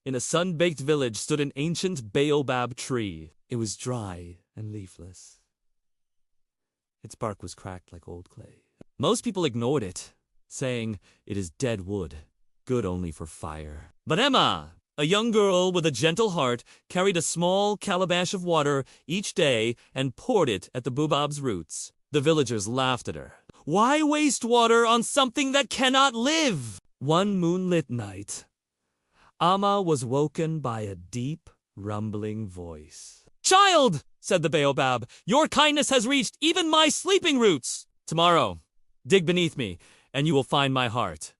In a sun-baked village stood an ancient baobab tree. It was dry and leafless. Its bark was cracked like old clay. Most people ignored it, saying it is dead wood, good only for fire. But Emma, a young girl with a gentle heart, carried a small calabash of water each day and poured it at the boabab's roots. The villagers laughed at her. Why waste water on something that cannot live? One moonlit night, Amma was woken by a deep, rumbling voice. "Child," said the baobab, "your kindness has reached even my sleeping roots. Tomorrow, dig beneath me, and you will find my heart."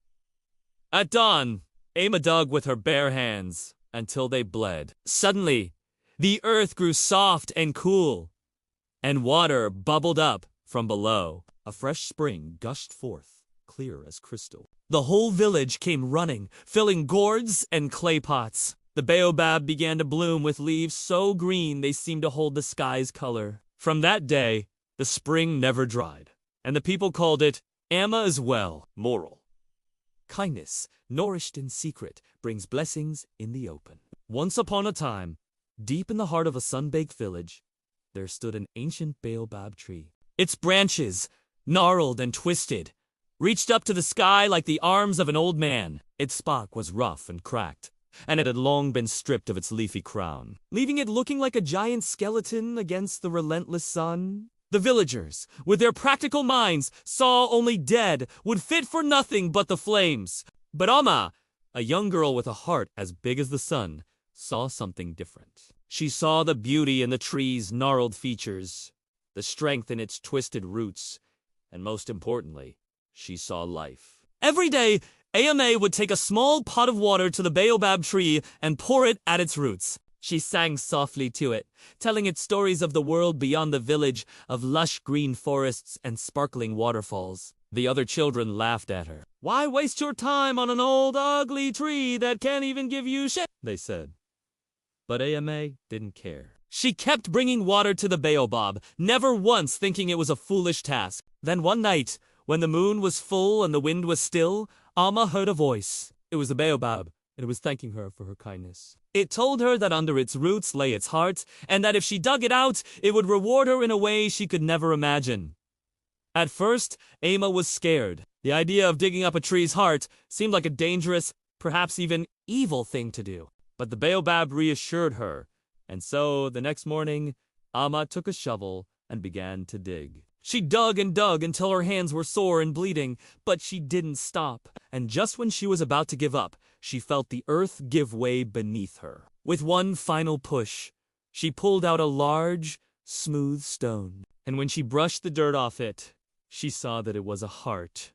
At dawn, Amma dug with her bare hands until they bled. Suddenly, the earth grew soft and cool, and water bubbled up from below. A fresh spring gushed forth, clear as crystal. The whole village came running, filling gourds and clay pots. The baobab began to bloom with leaves so green they seemed to hold the sky's color. From that day, the spring never dried, and the people called it Amma's Well. Moral: kindness, nourished in secret, brings blessings in the open. Once upon a time, deep in the heart of a sun-baked village, there stood an ancient baobab tree. Its branches, gnarled and twisted, reached up to the sky like the arms of an old man. Its bark was rough and cracked, and it had long been stripped of its leafy crown, leaving it looking like a giant skeleton against the relentless sun. The villagers, with their practical minds, saw only dead would fit for nothing but the flames. But Amma, a young girl with a heart as big as the sun, saw something different. She saw the beauty in the tree's gnarled features, the strength in its twisted roots, and most importantly, she saw life. Every day, Ama would take a small pot of water to the baobab tree and pour it at its roots. She sang softly to it, telling it stories of the world beyond the village, of lush green forests and sparkling waterfalls. The other children laughed at her. "Why waste your time on an old, ugly tree that can't even give you shit?" they said. But Ama didn't care. She kept bringing water to the baobab, never once thinking it was a foolish task. Then one night, when the moon was full and the wind was still, Amma heard a voice. It was the baobab, and it was thanking her for her kindness. It told her that under its roots lay its heart, and that if she dug it out, it would reward her in a way she could never imagine. At first, Amma was scared. The idea of digging up a tree's heart seemed like a dangerous, perhaps even evil thing to do. But the baobab reassured her, and so the next morning, Amma took a shovel and began to dig. She dug and dug until her hands were sore and bleeding, but she didn't stop. And just when she was about to give up, she felt the earth give way beneath her. With one final push, she pulled out a large, smooth stone. And when she brushed the dirt off it, she saw that it was a heart.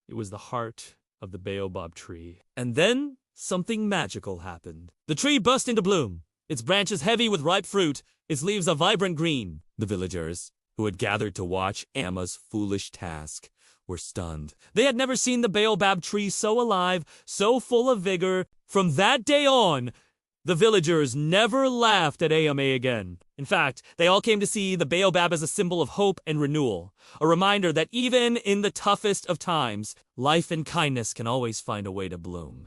It was the heart of the baobab tree. And then something magical happened. The tree burst into bloom, its branches heavy with ripe fruit, its leaves a vibrant green. The villagers, who had gathered to watch Amma's foolish task, were stunned. They had never seen the baobab tree so alive, so full of vigor. From that day on, the villagers never laughed at Ama again. In fact, they all came to see the baobab as a symbol of hope and renewal, a reminder that even in the toughest of times, life and kindness can always find a way to bloom.